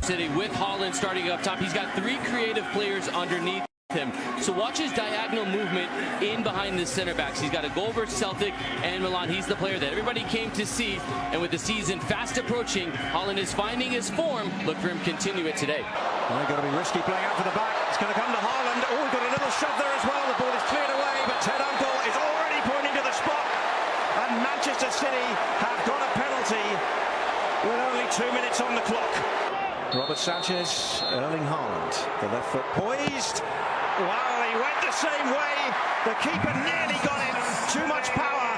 City with Haaland starting up top. He's got three creative players underneath him. So watch his diagonal movement in behind the center backs. He's got a goal versus Celtic and Milan. He's the player that everybody came to see. And with the season fast approaching, Haaland is finding his form. Look for him to continue it today. Well, they've got to be risky playing out for the back. It's going to come to Haaland. Oh, we've got a little shove there as well. The ball is cleared away, but Ted Uncle is already pointing to the spot. And Manchester City have got a penalty with only 2 minutes on the clock. Robert Sanchez, Erling Haaland, the left foot poised. Wow, he went the same way. The keeper nearly got it. Too much power.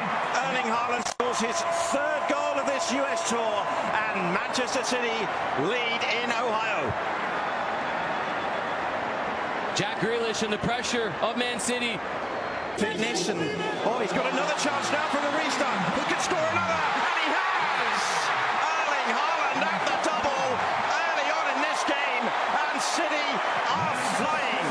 Erling Haaland scores his third goal of this US tour, and Manchester City lead in Ohio. Jack Grealish and the pressure of Man City. Fitness, and oh, he's got another chance now from the restart. He could score another, and he has! Erling Haaland at the double early on in this game, and City are flying.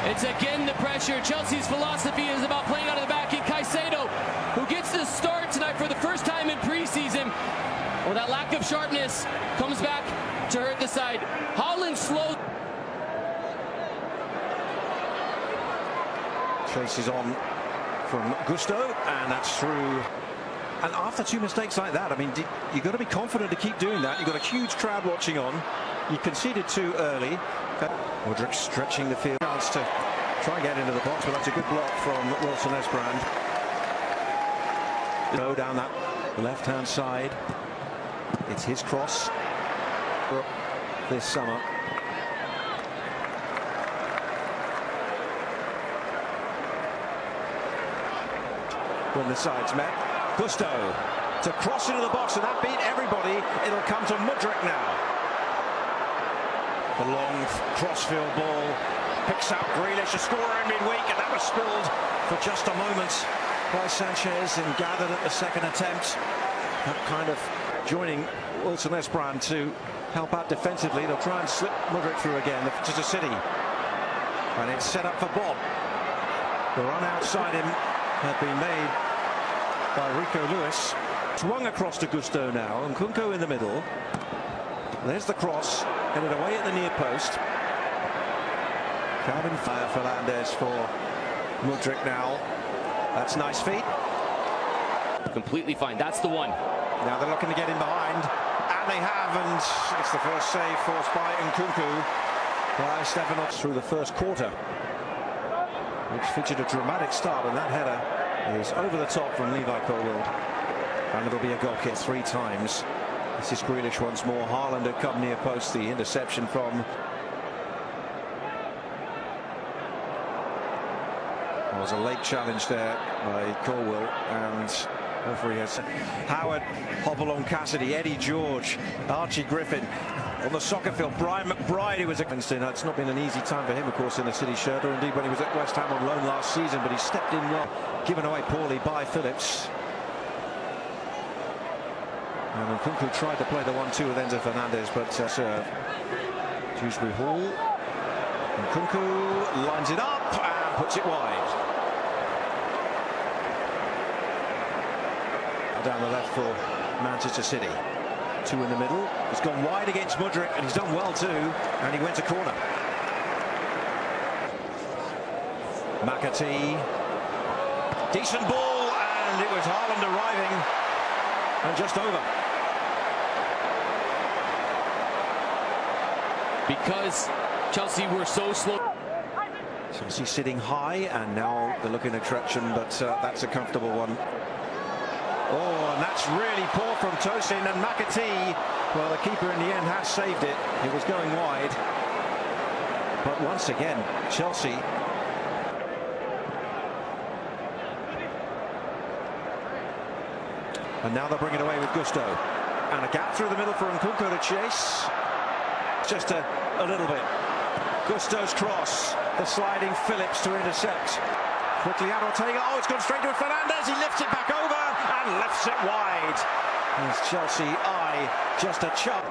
It's again the pressure. Chelsea's philosophy is about playing out of the back. And Caicedo, who gets the start tonight for the first time in preseason. Well, that lack of sharpness comes back to hurt the side. Haaland slows. Chases on from Gusto, and that's through. And after two mistakes like that, I mean, you've got to be confident to keep doing that. You've got a huge crowd watching on. You conceded too early. Mudryk stretching the field. Chance to try and get into the box, but that's a good block from Wilson Esbrand. Go down that left-hand side. It's his cross this summer. When the sides met, Gusto to cross into the box, and that beat everybody. It'll come to Mudryk now. The long crossfield ball picks out Grealish, a scorer in midweek, and that was spilled for just a moment by Sanchez and gathered at the second attempt. That kind of joining Wilson Esbrand to help out defensively. They'll try and slip Mudryk through again. Just a City, and it's set up for Bob. The run outside him had been made by Rico Lewis. Swung across to Gusto now, and Nkunku in the middle. There's the cross, headed away at the near post. Calvin Fernandez for Mudryk now. That's nice feet. Completely fine. That's the one. Now they're looking to get in behind, and they have, and it's the first save forced by Nkunku by Stefanos through the first quarter, which featured a dramatic start, and that header is over the top from Levi Colwill, and it'll be a goal kick 3 times. This is Grealish once more. Haaland had come near post. The interception from. There was a late challenge there by Colwill, and referee has Howard, Hopalong Cassidy, Eddie George, Archie Griffin on the soccer field. Brian McBride, who was against him. It's not been an easy time for him, of course, in the City shirt, or indeed when he was at West Ham on loan last season, but he stepped in well, given away poorly by Phillips. And Nkunku tried to play the 1-2 with Enzo Fernandez, but serve. Dewsbury Hall. Nkunku lines it up and puts it wide. Down the left for Manchester City. 2 in the middle. He's gone wide against Mudryk, and he's done well too. And he went to corner. McAtee. Decent ball, and it was Haaland arriving and just over. Because Chelsea were so slow. Chelsea sitting high, and now they're looking at Trection, but that's a comfortable one. Oh, and that's really poor from Tosin, and McAtee, well, the keeper in the end has saved it. It was going wide. But once again, Chelsea. And now they'll bring it away with Gusto. And a gap through the middle for Nkunku to chase. Just a little bit. Gusto's cross. The sliding Phillips to intercept. Quickly out Ortega. Oh, it's gone straight to Fernandez. He lifts it back over and lifts it wide. As Chelsea eye just a chop.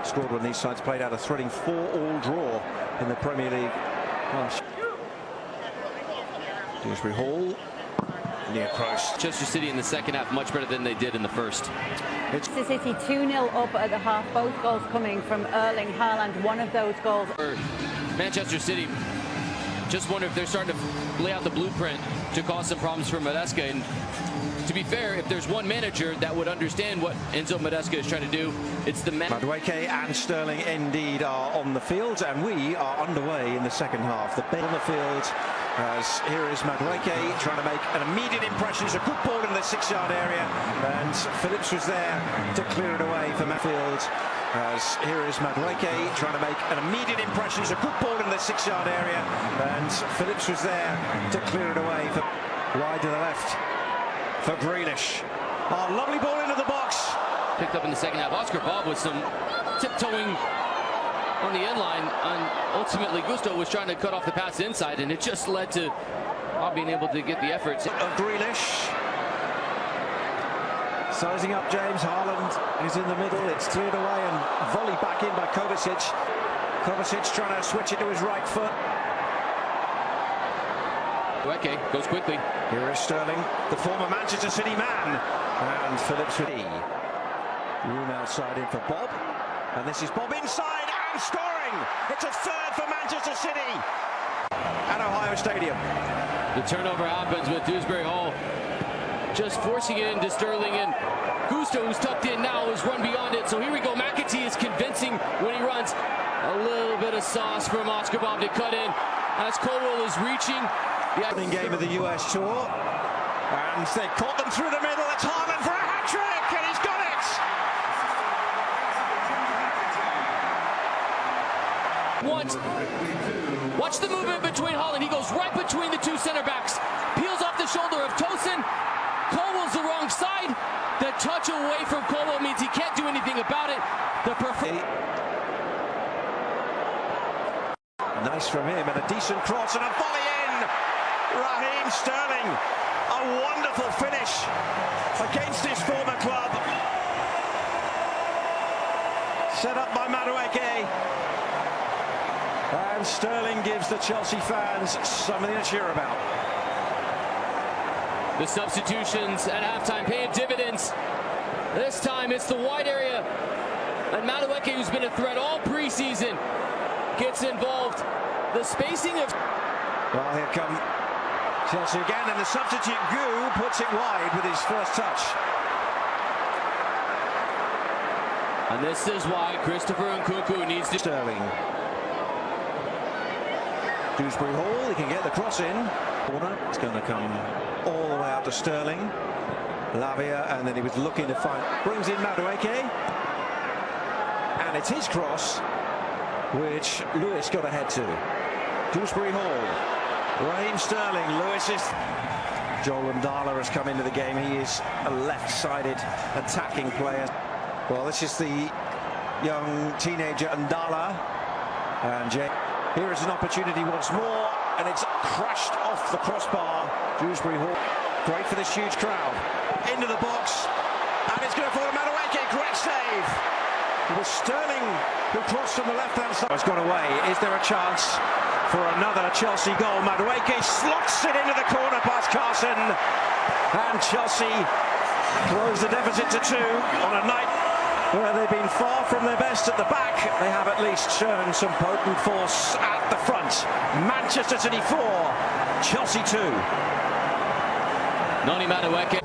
scored when these sides played out a thrilling 4-all draw in the Premier League. Dewsbury Hall, near post. Manchester City in the second half much better than they did in the first. Manchester City 2-0 up at the half, both goals coming from Erling Haaland. One of those goals. For Manchester City, just wonder if they're starting to lay out the blueprint to cause some problems for Maresca. And to be fair, if there's one manager that would understand what Enzo Maresca is trying to do, it's the Madueke and Sterling indeed are on the field, and we are underway in the second half. The ball on the field, as here is Madueke trying to make an immediate impression. It's a good ball in the 6-yard area, and Phillips was there to clear it away for Matfield. As here is Madueke trying to make an immediate impression. It's a good ball in the 6-yard area, and Phillips was there to clear it away for wide to the left for Grealish. Oh, lovely ball into the box. Picked up in the second half. Oscar Bob with some tiptoeing on the end line, and ultimately Gusto was trying to cut off the pass inside, and it just led to not being able to get the efforts. Of Grealish. Sizing up James. Haaland is in the middle. It's cleared away and volleyed back in by Kovacic. Kovacic trying to switch it to his right foot. Okay, goes quickly. Here is Sterling, the former Manchester City man. And Phillips with E. Room outside in for Bob. And this is Bob inside and scoring. It's a third for Manchester City at Ohio Stadium. The turnover happens with Dewsbury Hall just forcing it into Sterling, and Gusto, who's tucked in now, has run beyond it. So here we go. McAtee is convincing when he runs. A little bit of sauce from Oscar Bob to cut in as Colwell is reaching. The opening game of the US Tour, and they caught them through the middle. It's Haaland for a hat-trick, and he's got it! Watch the movement between Haaland. He goes right between the two center backs, peels off the shoulder of Tosin. Colwell's the wrong side. The touch away from Colwell means he can't do anything about it. Nice from him, and a decent cross and a volley in. Raheem Sterling, a wonderful finish against his former club. Set up by Madueke. And Sterling gives the Chelsea fans something to cheer about. The substitutions at halftime paying dividends. This time it's the wide area. And Madueke, who's been a threat all preseason, gets involved. The spacing of... Well, here come Chelsea again, and the substitute Gu puts it wide with his first touch. And this is why Christopher Nkunku needs to... Sterling. Dewsbury Hall, he can get the cross in. Corner, it's going to come all the way out to Sterling. Lavia, and then he was looking to find... Brings in Madueke. And it's his cross, which Lewis got ahead to. Dewsbury Hall. Raheem Sterling. Lewis is... Joel Ndala has come into the game. He is a left-sided attacking player. Well, this is the young teenager Ndala. And here is an opportunity once more, and it's crashed off the crossbar. Dewsbury Hall. Great for this huge crowd. Into the box, and it's going to fall to Madueke. Great save. It was Sterling who crossed from the left-hand side. It's gone away. Is there a chance for another Chelsea goal? Madueke slots it into the corner past Carson, and Chelsea close the deficit to 2 on a night where they've been far from their best at the back. They have at least shown some potent force at the front. Manchester City 4, Chelsea 2. Noni Madueke.